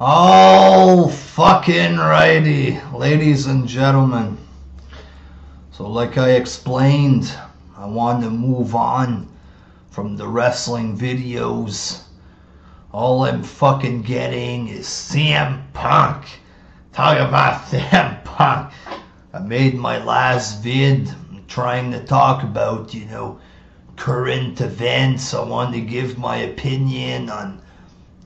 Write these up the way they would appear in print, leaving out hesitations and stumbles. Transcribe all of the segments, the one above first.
All fucking righty, ladies and gentlemen. So like I explained, I want to move on from the wrestling videos. All I'm fucking getting is CM Punk. Talk about CM Punk. I made my last vid trying to talk about, current events. I want to give my opinion on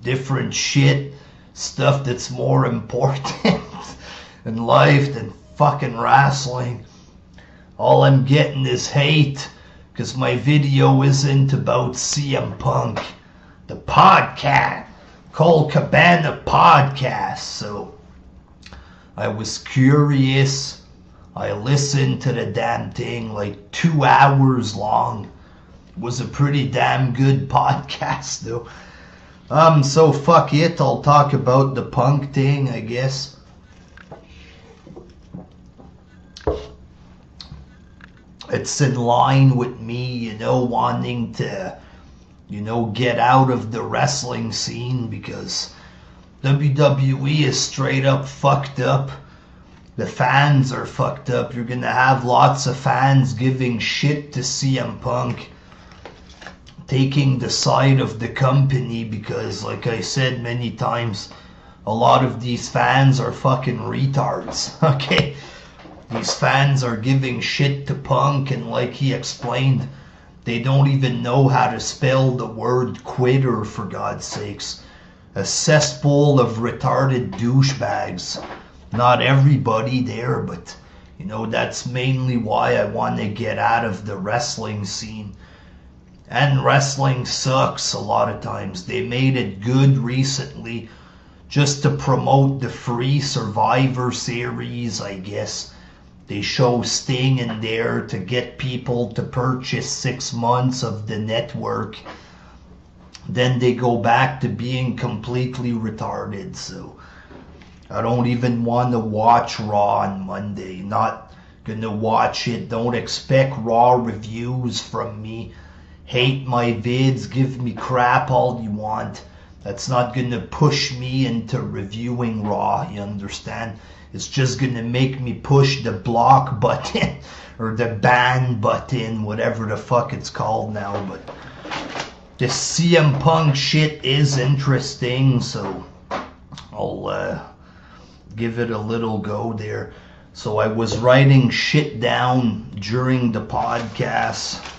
different shit. Stuff that's more important in life than fucking wrestling. All I'm getting is hate because my video isn't about CM Punk. The podcast, Cole Cabana podcast. So I was curious. I listened to the damn thing like 2 hours long. It was a pretty damn good podcast though. So fuck it, I'll talk about the Punk thing, I guess. It's in line with me, wanting to, get out of the wrestling scene because WWE is straight up fucked up. The fans are fucked up. You're gonna have lots of fans giving shit to CM Punk, taking the side of the company because, like I said many times, a lot of these fans are fucking retards, okay? These fans are giving shit to Punk, and like he explained, they don't even know how to spell the word quitter, for God's sakes. A cesspool of retarded douchebags. Not everybody there, but, that's mainly why I want to get out of the wrestling scene. And wrestling sucks a lot of times. They made it good recently just to promote the free Survivor Series, I guess. They show Sting in there to get people to purchase 6 months of the network. Then they go back to being completely retarded. So I don't even want to watch Raw on Monday. Not gonna watch it. Don't expect Raw reviews from me. Hate my vids, give me crap all you want. That's not gonna push me into reviewing Raw, you understand? It's just gonna make me push the block button or the ban button, whatever the fuck it's called now. But the CM Punk shit is interesting, so I'll give it a little go there. So I was writing shit down during the podcast.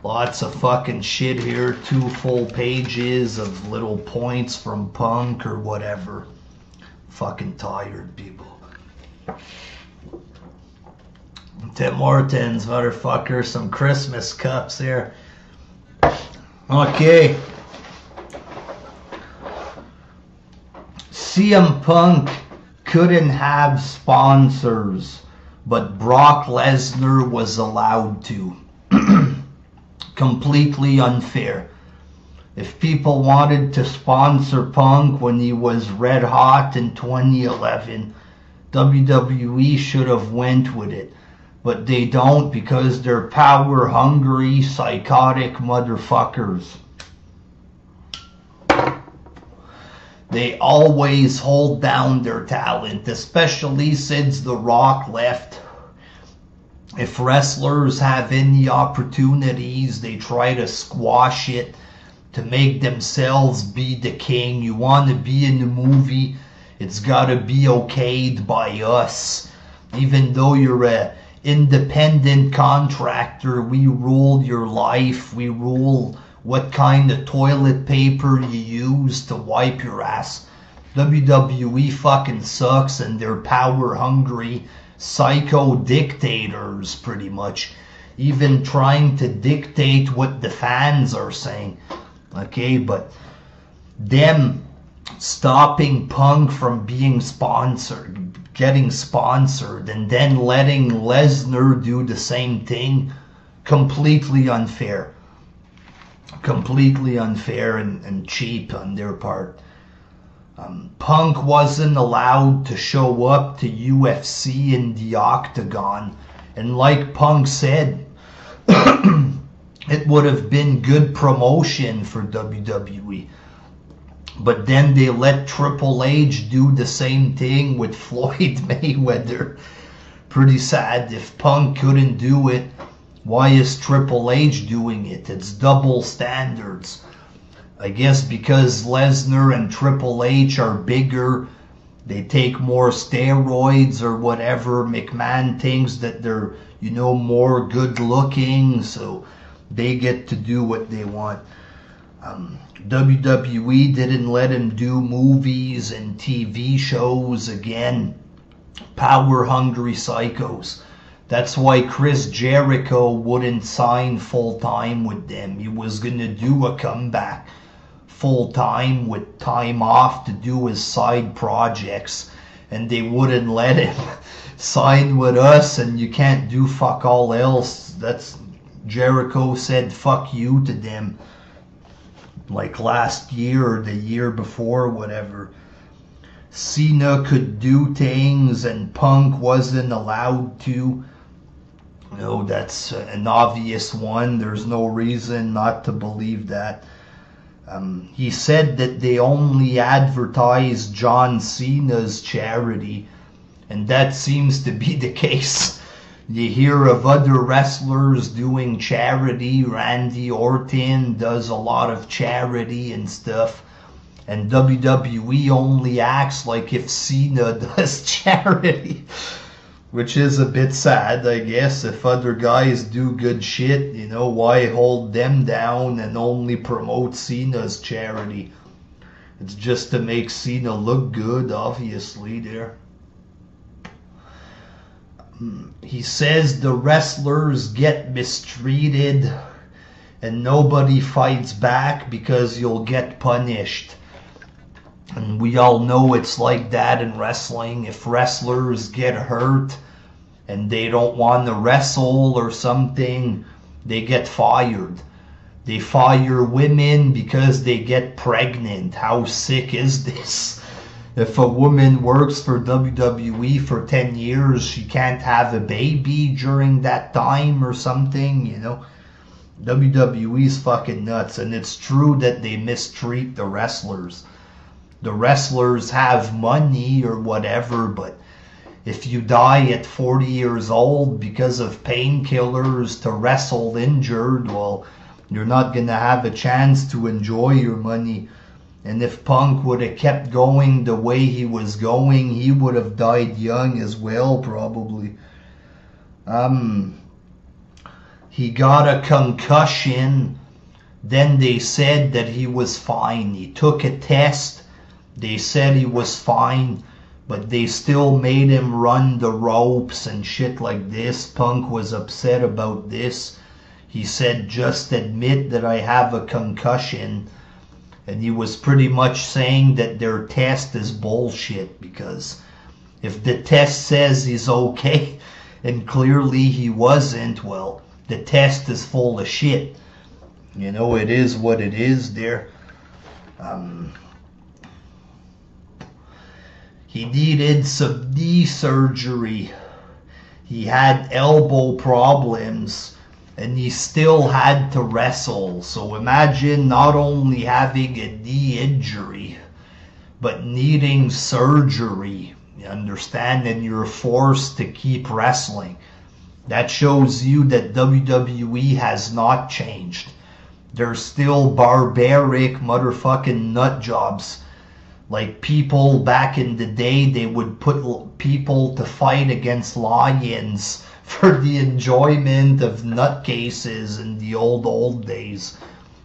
Lots of fucking shit here. 2 full pages of little points from Punk or whatever. Fucking tired, people. Tim Hortons, motherfucker. Some Christmas cups here. Okay. CM Punk couldn't have sponsors, but Brock Lesnar was allowed to. Completely unfair. If people wanted to sponsor Punk when he was red hot in 2011, WWE should have went with it. But they don't because they're power hungry, psychotic motherfuckers. They always hold down their talent, especially since The Rock left. If wrestlers have any opportunities, they try to squash it to make themselves be the king. You want to be in the movie, it's got to be okayed by us. Even though you're a independent contractor, we rule your life. We rule what kind of toilet paper you use to wipe your ass. WWE fucking sucks, and they're power hungry psycho dictators, pretty much. Even trying to dictate what the fans are saying. Okay, but them stopping Punk from being sponsored, getting sponsored, and then letting Lesnar do the same thing, completely unfair. Completely unfair and cheap on their part. Punk wasn't allowed to show up to UFC in the Octagon, and like Punk said, it would have been good promotion for WWE. But then they let Triple H do the same thing with Floyd Mayweather. Pretty sad. If Punk couldn't do it, why is Triple H doing it? It's double standards. I guess because Lesnar and Triple H are bigger, they take more steroids or whatever. McMahon thinks that they're, more good looking, so they get to do what they want. WWE didn't let him do movies and TV shows again. Power-hungry psychos. That's why Chris Jericho wouldn't sign full-time with them. He was going to do a comeback full-time with time off to do his side projects, and they wouldn't let him sign with us, and you can't do fuck all else. That's Jericho said fuck you to them like last year or the year before, whatever. Cena could do things and Punk wasn't allowed to. That's an obvious one. There's no reason not to believe that. He said that they only advertise John Cena's charity, and that seems to be the case. You hear of other wrestlers doing charity. Randy Orton does a lot of charity and stuff. And WWE only acts like if Cena does charity. Which is a bit sad, I guess. If other guys do good shit, why hold them down and only promote Cena's charity? It's just to make Cena look good, obviously, there. He says the wrestlers get mistreated and nobody fights back because you'll get punished. And we all know it's like that in wrestling. If wrestlers get hurt and they don't want to wrestle or something, they get fired. They fire women because they get pregnant. How sick is this? If a woman works for WWE for 10 years, she can't have a baby during that time or something, WWE's fucking nuts. And it's true that they mistreat the wrestlers. The wrestlers have money or whatever, but if you die at 40 years old because of painkillers to wrestle injured, well, you're not going to have a chance to enjoy your money. And if Punk would have kept going the way he was going, he would have died young as well, probably. He got a concussion. Then they said that he was fine. He took a test. They said he was fine, but they still made him run the ropes and shit like this. Punk was upset about this. He said, just admit that I have a concussion. And he was pretty much saying that their test is bullshit, because if the test says he's okay and clearly he wasn't, well, the test is full of shit. It is what it is there. He needed some knee surgery. He had elbow problems. And he still had to wrestle. So imagine not only having a knee injury, but needing surgery. You understand? And you're forced to keep wrestling. That shows you that WWE has not changed. They're still barbaric motherfucking nut jobs. Like people back in the day, they would put people to fight against lions for the enjoyment of nutcases in the old days.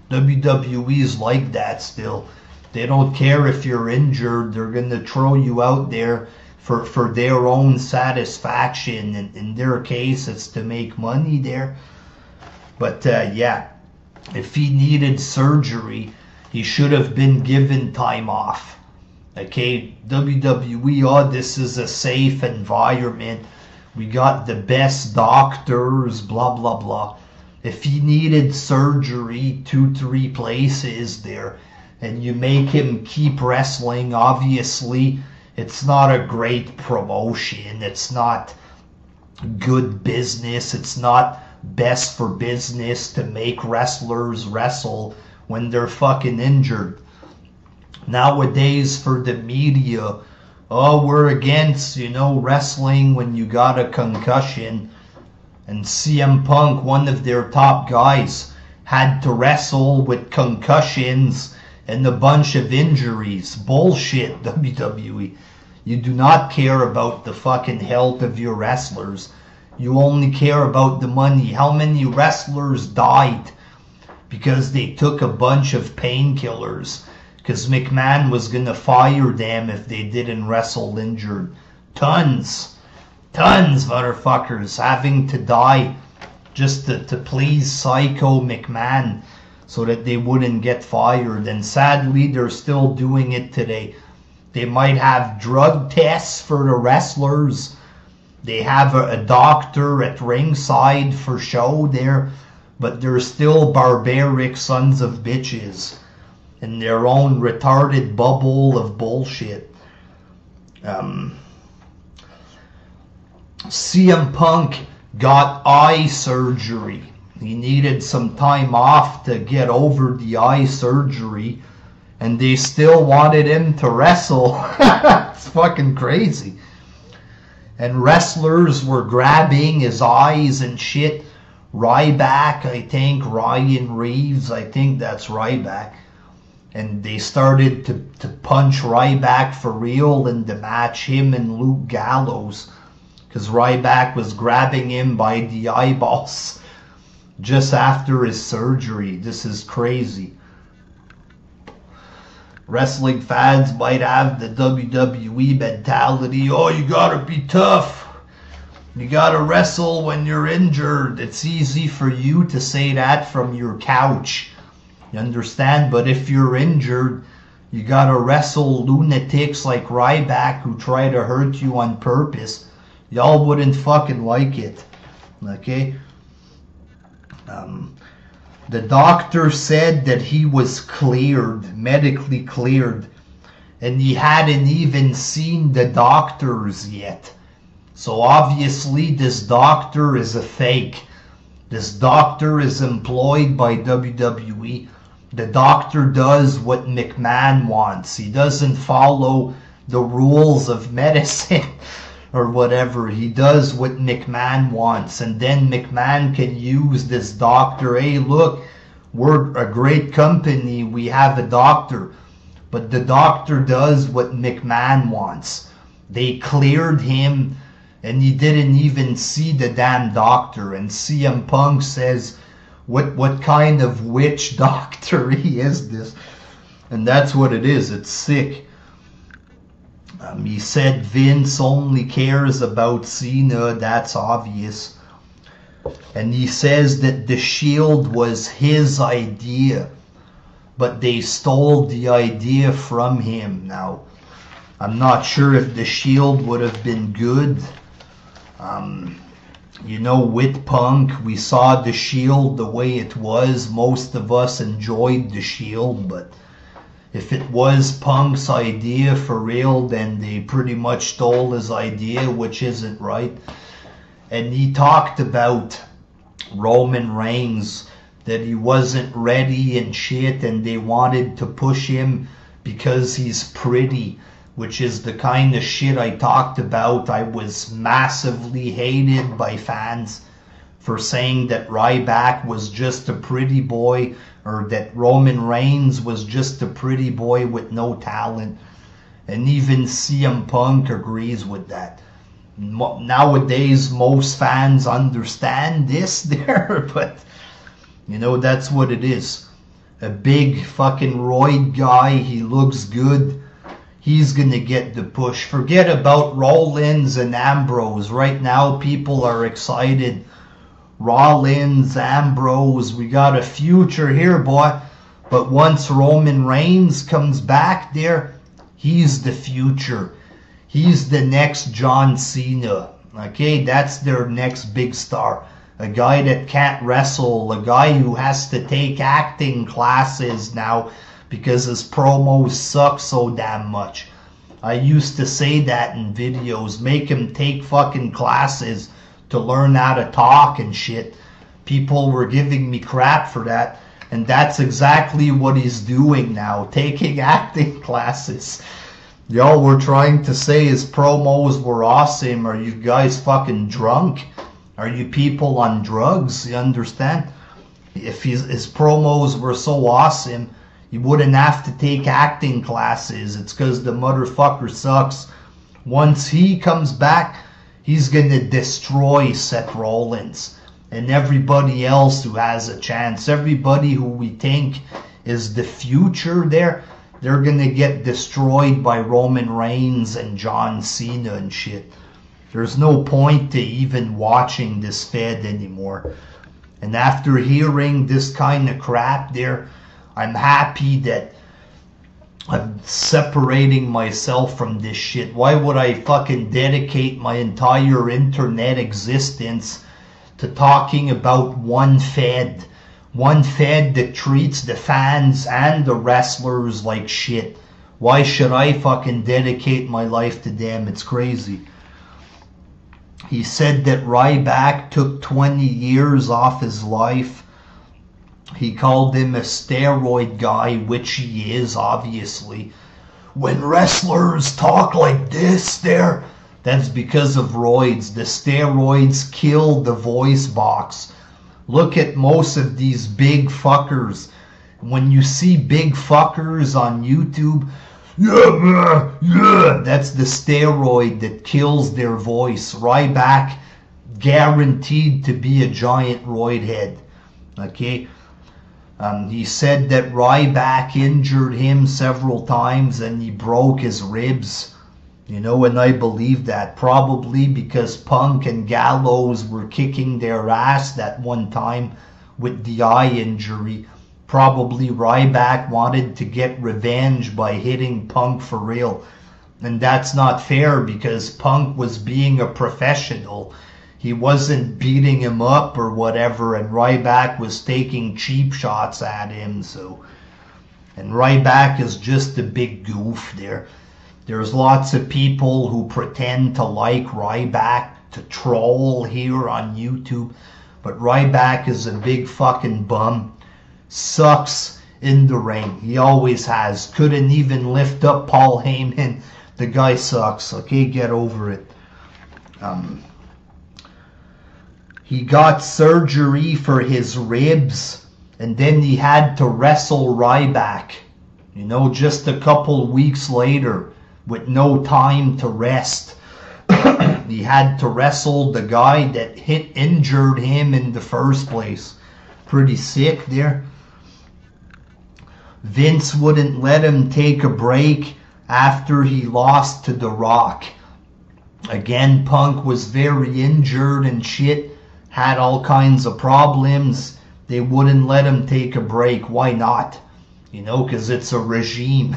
WWE's like that still. They don't care if you're injured. They're going to throw you out there for their own satisfaction. And in their case, it's to make money there. But yeah, if he needed surgery, he should have been given time off. Okay, WWE, this is a safe environment. We got the best doctors, blah, blah, blah. If he needed surgery 2-3 places there, and you make him keep wrestling, obviously, it's not a great promotion. It's not good business. It's not best for business to make wrestlers wrestle when they're fucking injured. Nowadays for the media, oh, we're against, wrestling when you got a concussion. And CM Punk, one of their top guys, had to wrestle with concussions and a bunch of injuries. Bullshit, WWE. You do not care about the fucking health of your wrestlers. You only care about the money. How many wrestlers died because they took a bunch of painkillers? Because McMahon was going to fire them if they didn't wrestle injured. Tons, motherfuckers, having to die just to please Psycho McMahon so that they wouldn't get fired. And sadly, they're still doing it today. They might have drug tests for the wrestlers. They have a doctor at ringside for show there, but they're still barbaric sons of bitches in their own retarded bubble of bullshit. CM Punk got eye surgery. He needed some time off to get over the eye surgery, and they still wanted him to wrestle. It's fucking crazy. And wrestlers were grabbing his eyes and shit. Ryback, I think, Ryan Reeves, I think that's Ryback. And they started to punch Ryback for real in the match, him and Luke Gallows. Because Ryback was grabbing him by the eyeballs just after his surgery. This is crazy. Wrestling fans might have the WWE mentality. Oh, you gotta be tough. You gotta wrestle when you're injured. It's easy for you to say that from your couch. You understand? But if you're injured, you gotta wrestle lunatics like Ryback who try to hurt you on purpose. Y'all wouldn't fucking like it. Okay? The doctor said that he was cleared, medically cleared, and he hadn't even seen the doctors yet. So obviously this doctor is a fake. This doctor is employed by WWE. The doctor does what McMahon wants. He doesn't follow the rules of medicine or whatever. He does what McMahon wants, and then McMahon can use this doctor. Hey, look, we're a great company, we have a doctor, but the doctor does what McMahon wants. They cleared him and he didn't even see the damn doctor. And CM Punk says what kind of witch doctor-y is this? And that's what it is. It's sick. He said Vince only cares about Cena. That's obvious. And he says that the Shield was his idea, but they stole the idea from him. Now, I'm not sure if the Shield would have been good. With Punk, we saw the Shield the way it was. Most of us enjoyed the Shield, but if it was Punk's idea for real, then they pretty much stole his idea, which isn't right. And he talked about Roman Reigns, that he wasn't ready and shit, and they wanted to push him because he's pretty, which is the kind of shit I talked about. I was massively hated by fans for saying that Ryback was just a pretty boy, or that Roman Reigns was just a pretty boy with no talent. And even CM Punk agrees with that. Nowadays, most fans understand this there, but, that's what it is. A big fucking roid guy, he looks good. He's going to get the push. Forget about Rollins and Ambrose. Right now, people are excited. Rollins, Ambrose, we got a future here, boy. But once Roman Reigns comes back there, he's the future. He's the next John Cena. Okay, that's their next big star. A guy that can't wrestle. A guy who has to take acting classes now because his promos suck so damn much. I used to say that in videos. Make him take fucking classes to learn how to talk and shit. People were giving me crap for that. And that's exactly what he's doing now, taking acting classes. Y'all were trying to say his promos were awesome. Are you guys fucking drunk? Are you people on drugs? You understand? If his promos were so awesome, you wouldn't have to take acting classes. It's because the motherfucker sucks. Once he comes back, he's gonna destroy Seth Rollins and everybody else who has a chance. Everybody who we think is the future there, they're gonna get destroyed by Roman Reigns and John Cena and shit. There's no point to even watching this fed anymore. And after hearing this kind of crap there, I'm happy that I'm separating myself from this shit. Why would I fucking dedicate my entire internet existence to talking about one fed? One fed that treats the fans and the wrestlers like shit. Why should I fucking dedicate my life to them? It's crazy. He said that Ryback took 20 years off his life. He called him a steroid guy, which he is, obviously. When wrestlers talk like this there, that's because of roids. The steroids killed the voice box. Look at most of these big fuckers. When you see big fuckers on YouTube, yeah, that's the steroid that kills their voice. Ryback guaranteed to be a giant roid head. Okay? He said that Ryback injured him several times and he broke his ribs. You know, and I believe that. Probably because Punk and Gallows were kicking their ass that one time with the eye injury. Probably Ryback wanted to get revenge by hitting Punk for real. And that's not fair because Punk was being a professional. He wasn't beating him up or whatever, and Ryback was taking cheap shots at him. And Ryback is just a big goof there. There's lots of people who pretend to like Ryback, to troll here on YouTube. But Ryback is a big fucking bum. Sucks in the ring. He always has. Couldn't even lift up Paul Heyman. The guy sucks. Okay, get over it. He got surgery for his ribs. And then he had to wrestle Ryback. You know, just a couple weeks later. With no time to rest. He had to wrestle the guy that injured him in the first place. Pretty sick there. Vince wouldn't let him take a break after he lost to The Rock. Again, Punk was very injured and shit. Had all kinds of problems. They wouldn't let him take a break. Why not? You know, because it's a regime.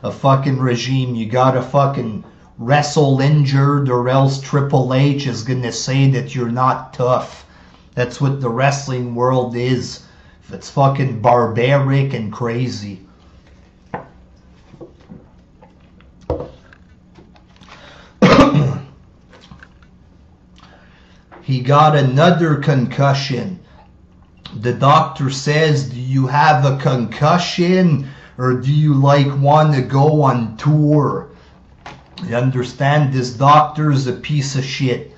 A fucking regime. You gotta fucking wrestle injured or else Triple H is gonna say that you're not tough. That's what the wrestling world is. It's fucking barbaric and crazy. He got another concussion. The doctor says, do you have a concussion or do you want to go on tour? You understand? This doctor is a piece of shit.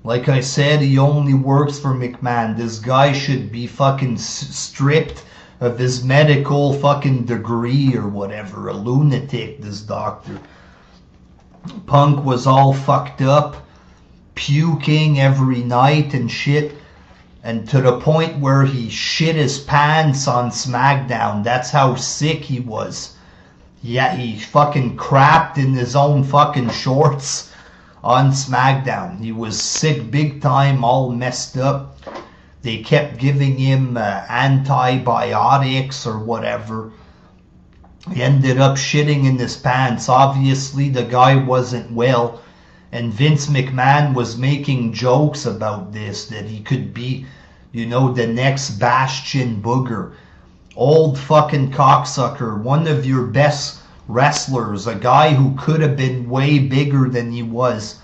Like I said, he only works for McMahon. This guy should be fucking stripped of his medical fucking degree or whatever. A lunatic, this doctor. Punk was all fucked up, puking every night and shit. And to the point where he shit his pants on SmackDown. That's how sick he was. Yeah, he fucking crapped in his own fucking shorts on SmackDown. He was sick big time, all messed up. They kept giving him antibiotics or whatever. He ended up shitting in his pants. Obviously, the guy wasn't well. And Vince McMahon was making jokes about this, that he could be, you know, the next Bastion Booger. Old fucking cocksucker, one of your best wrestlers, a guy who could have been way bigger than he was,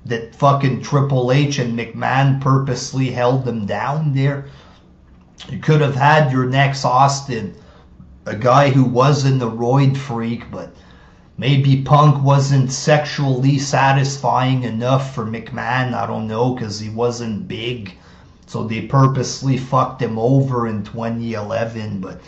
that fucking Triple H and McMahon purposely held him down there. You could have had your next Austin, a guy who wasn't a roid freak, but maybe Punk wasn't sexually satisfying enough for McMahon. I don't know, because he wasn't big. So they purposely fucked him over in 2011. But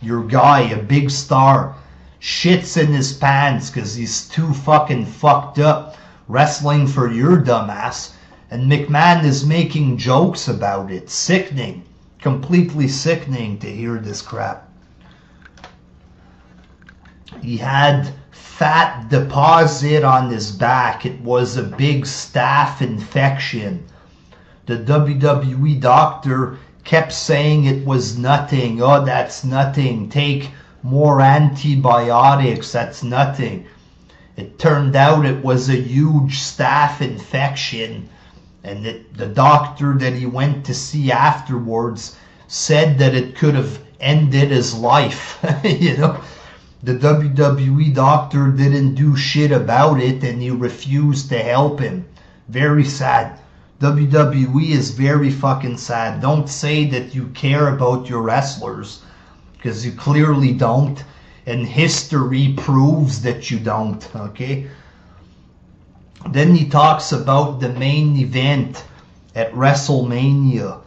your guy, a big star, shits in his pants because he's too fucking fucked up wrestling for your dumbass. And McMahon is making jokes about it. Sickening. Completely sickening to hear this crap. He had fat deposit on his back. It was a big staph infection. The WWE doctor kept saying it was nothing. Oh, that's nothing. Take more antibiotics. That's nothing. It turned out it was a huge staph infection. And the doctor that he went to see afterwards said that it could have ended his life. You know? The WWE doctor didn't do shit about it and he refused to help him. Very sad. WWE is very fucking sad. Don't say that you care about your wrestlers, because you clearly don't. And history proves that you don't, okay? Then he talks about the main event at WrestleMania.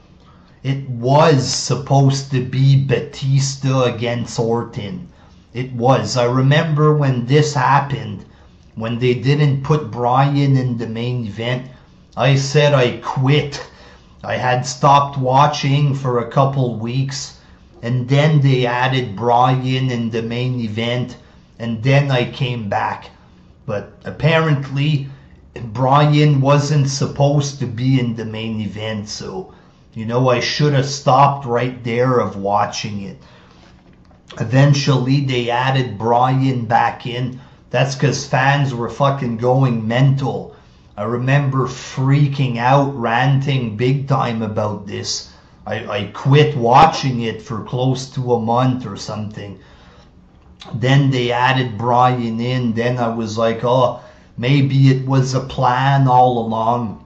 It was supposed to be Batista against Orton. It was. I remember when this happened, when they didn't put Bryan in the main event, I said I quit. I had stopped watching for a couple weeks, and then they added Bryan in the main event, and then I came back. But apparently, Bryan wasn't supposed to be in the main event, so, you know, I should have stopped right there of watching it. Eventually, they added Bryan back in. That's because fans were fucking going mental. I remember freaking out, ranting big time about this. I quit watching it for close to a month or something. Then they added Bryan in. Then I was like, oh, maybe it was a plan all along.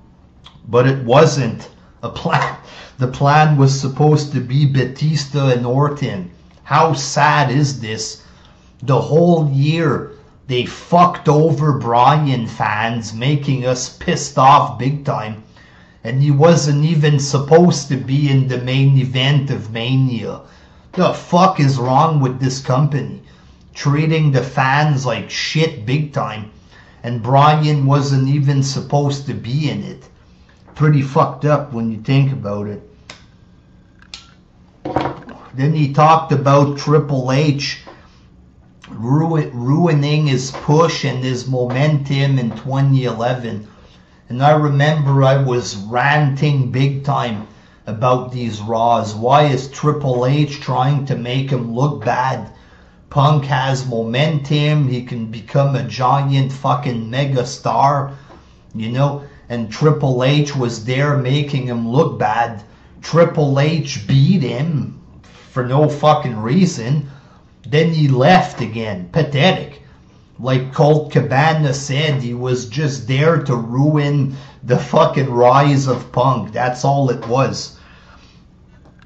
But it wasn't a plan. The plan was supposed to be Batista and Orton. How sad is this? The whole year they fucked over Bryan fans, making us pissed off big time. And he wasn't even supposed to be in the main event of Mania. The fuck is wrong with this company? Treating the fans like shit big time. And Bryan wasn't even supposed to be in it. Pretty fucked up when you think about it. Then he talked about Triple H ruining his push and his momentum in 2011. And I remember I was ranting big time about these Raws. Why is Triple H trying to make him look bad? Punk has momentum. He can become a giant fucking mega star, you know. And Triple H was there making him look bad. Triple H beat him for no fucking reason. Then he left again. Pathetic. Like Colt Cabana said, he was just there to ruin the fucking rise of Punk. That's all it was.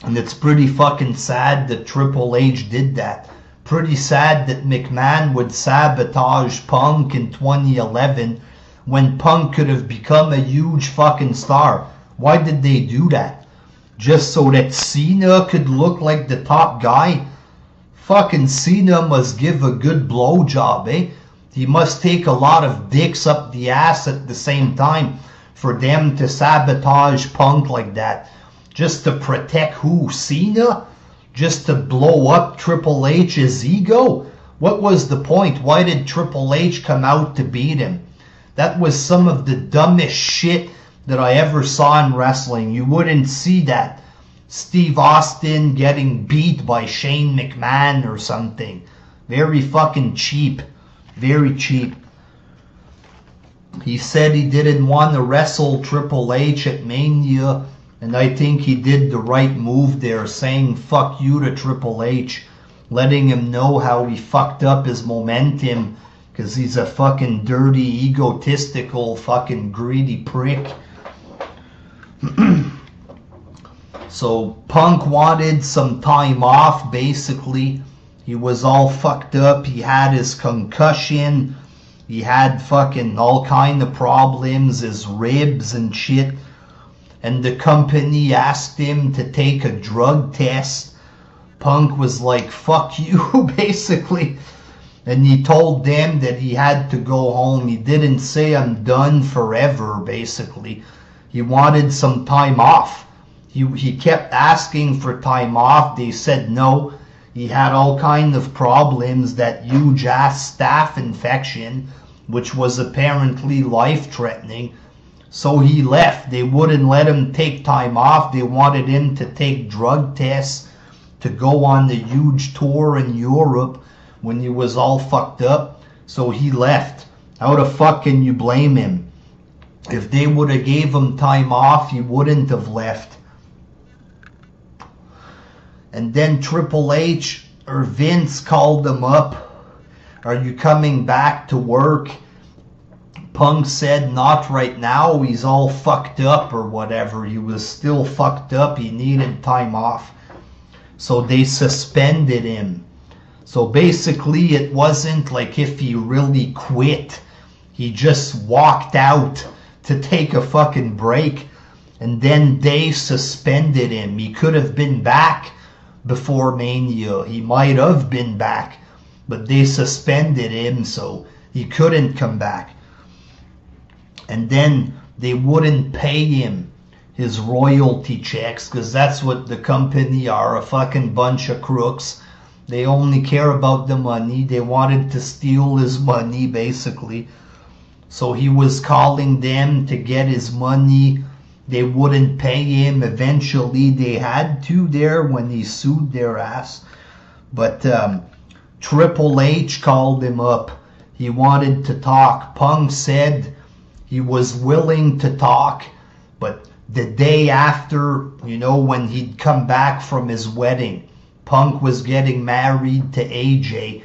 And it's pretty fucking sad that Triple H did that. Pretty sad that McMahon would sabotage Punk in 2011 when Punk could have become a huge fucking star. Why did they do that? Just so that Cena could look like the top guy? Fucking Cena must give a good blowjob, eh? He must take a lot of dicks up the ass at the same time for them to sabotage Punk like that. Just to protect who? Cena? Just to blow up Triple H's ego? What was the point? Why did Triple H come out to beat him? That was some of the dumbest shit that I ever saw in wrestling. You wouldn't see that. Steve Austin getting beat by Shane McMahon or something. Very fucking cheap. Very cheap. He said he didn't want to wrestle Triple H at Mania, and I think he did the right move there, saying fuck you to Triple H, letting him know how he fucked up his momentum, because he's a fucking dirty, egotistical, fucking greedy prick. So Punk wanted some time off, basically. He was all fucked up. He had his concussion. He had fucking all kind of problems, his ribs and shit. And the company asked him to take a drug test. Punk was like, fuck you, basically. And he told them that he had to go home. He didn't say I'm done forever, basically. He wanted some time off. He kept asking for time off. They said no. He had all kind of problems, that huge ass staph infection, which was apparently life-threatening. So he left. They wouldn't let him take time off. They wanted him to take drug tests to go on the huge tour in Europe when he was all fucked up. So he left. How the fuck can you blame him? If they would have gave him time off, he wouldn't have left. And then Triple H or Vince called him up. Are you coming back to work? Punk said not right now. He's all fucked up or whatever. He was still fucked up. He needed time off. So they suspended him. So basically it wasn't like if he really quit. He just walked out to take a fucking break. And then they suspended him. He could have been back before Mania. He might have been back. But they suspended him so he couldn't come back. And then they wouldn't pay him his royalty checks, because that's what the company are, a fucking bunch of crooks. They only care about the money. They wanted to steal his money, basically. So he was calling them to get his money. They wouldn't pay him. Eventually they had to there when he sued their ass. But Triple H called him up. He wanted to talk. Punk said he was willing to talk, but the day after, you know, when he'd come back from his wedding, Punk was getting married to AJ.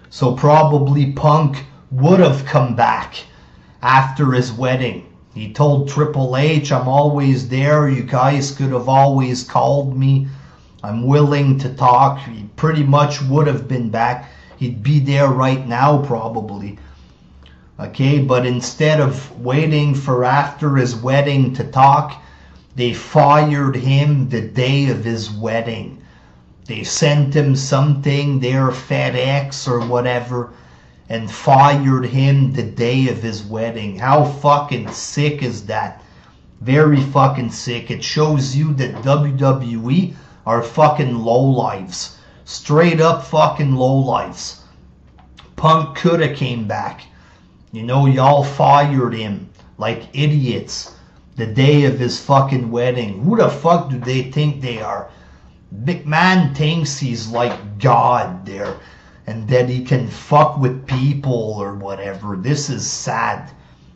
So probably Punk would have come back after his wedding. He told Triple H, I'm always there. You guys could have always called me. I'm willing to talk. He pretty much would have been back. He'd be there right now probably. Okay, but instead of waiting for after his wedding to talk, they fired him the day of his wedding. They sent him something, their FedEx or whatever, and fired him the day of his wedding. How fucking sick is that? Very fucking sick. It shows you that WWE are fucking lowlives. Straight up fucking lowlives. Punk coulda came back. You know, y'all fired him like idiots the day of his fucking wedding. Who the fuck do they think they are? McMahon thinks he's like God there and that he can fuck with people or whatever. This is sad.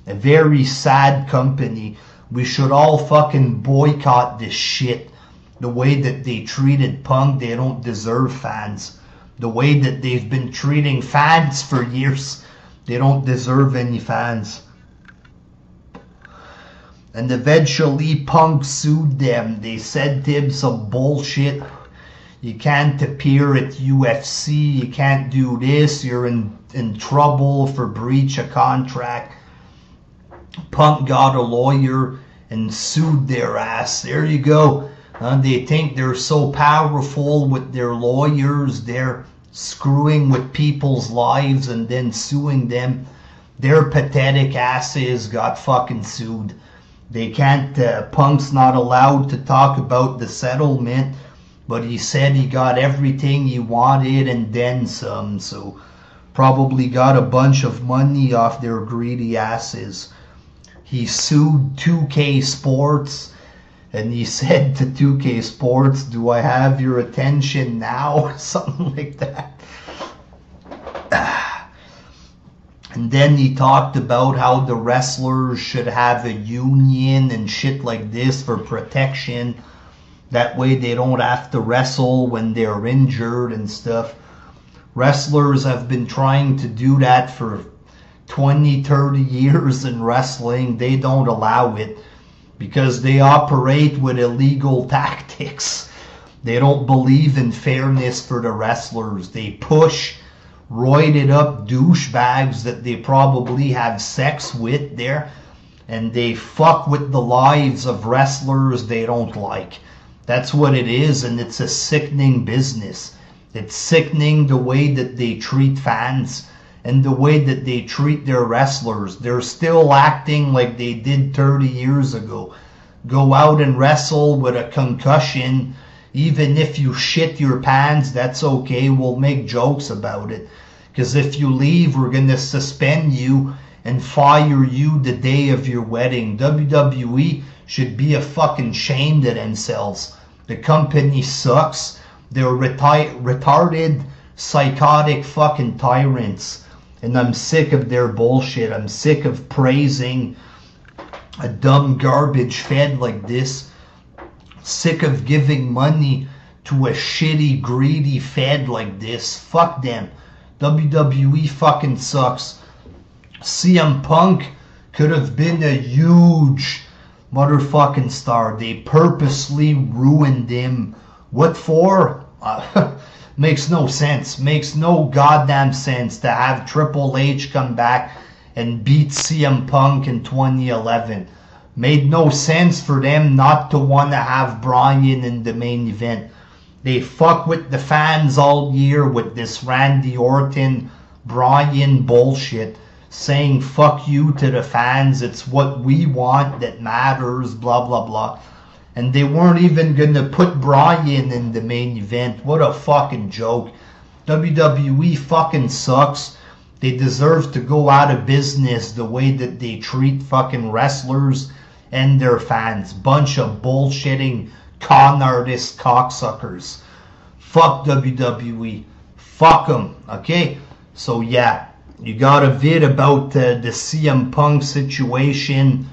A very sad company. We should all fucking boycott this shit. The way that they treated Punk, they don't deserve fans. The way that they've been treating fans for years, they don't deserve any fans. And eventually Punk sued them. They said to him some bullshit. You can't appear at UFC. You can't do this. You're in trouble for breach of contract. Punk got a lawyer and sued their ass. There you go. They think they're so powerful with their lawyers. They're screwing with people's lives and then suing them. Their pathetic asses got fucking sued. They can't, Punk's not allowed to talk about the settlement, but he said he got everything he wanted and then some, so probably got a bunch of money off their greedy asses. He sued 2K Sports, and he said to 2K Sports, do I have your attention now? Something like that. And then he talked about how the wrestlers should have a union and shit like this for protection. That way they don't have to wrestle when they're injured and stuff. Wrestlers have been trying to do that for 20, 30 years in wrestling. They don't allow it. because they operate with illegal tactics. They don't believe in fairness for the wrestlers. They push roided up douchebags that they probably have sex with there, and they fuck with the lives of wrestlers they don't like. That's what it is, and it's a sickening business. It's sickening the way that they treat fans and the way that they treat their wrestlers. They're still acting like they did 30 years ago. Go out and wrestle with a concussion. Even if you shit your pants, that's okay. We'll make jokes about it. Because if you leave, we're going to suspend you and fire you the day of your wedding. WWE should be a fucking shame of themselves. The company sucks. They're retarded, psychotic fucking tyrants. And I'm sick of their bullshit. I'm sick of praising a dumb garbage fed like this. Sick of giving money to a shitty, greedy fed like this. Fuck them. WWE fucking sucks. CM Punk could have been a huge motherfucking star. They purposely ruined him. What for? Makes no sense. Makes no goddamn sense to have Triple H come back and beat CM Punk in 2011. Made no sense for them not to want to have Bryan in the main event. They fuck with the fans all year with this Randy Orton, Bryan bullshit, saying fuck you to the fans, it's what we want that matters, blah blah blah. And they weren't even gonna put Bryan in the main event. What a fucking joke. WWE fucking sucks. They deserve to go out of business the way that they treat fucking wrestlers and their fans. Bunch of bullshitting con artist cocksuckers. Fuck WWE. Fuck them. Okay? So yeah, you got a vid about the CM Punk situation.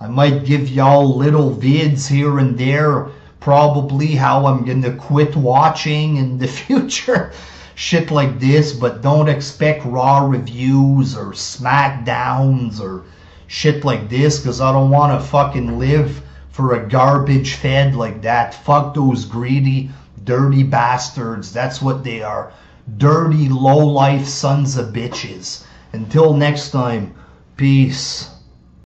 I might give y'all little vids here and there. Probably how I'm gonna quit watching in the future. Shit like this. But don't expect Raw reviews or SmackDowns or shit like this, because I don't want to fucking live for a garbage fed like that. Fuck those greedy, dirty bastards. That's what they are. Dirty, low-life sons of bitches. Until next time, peace.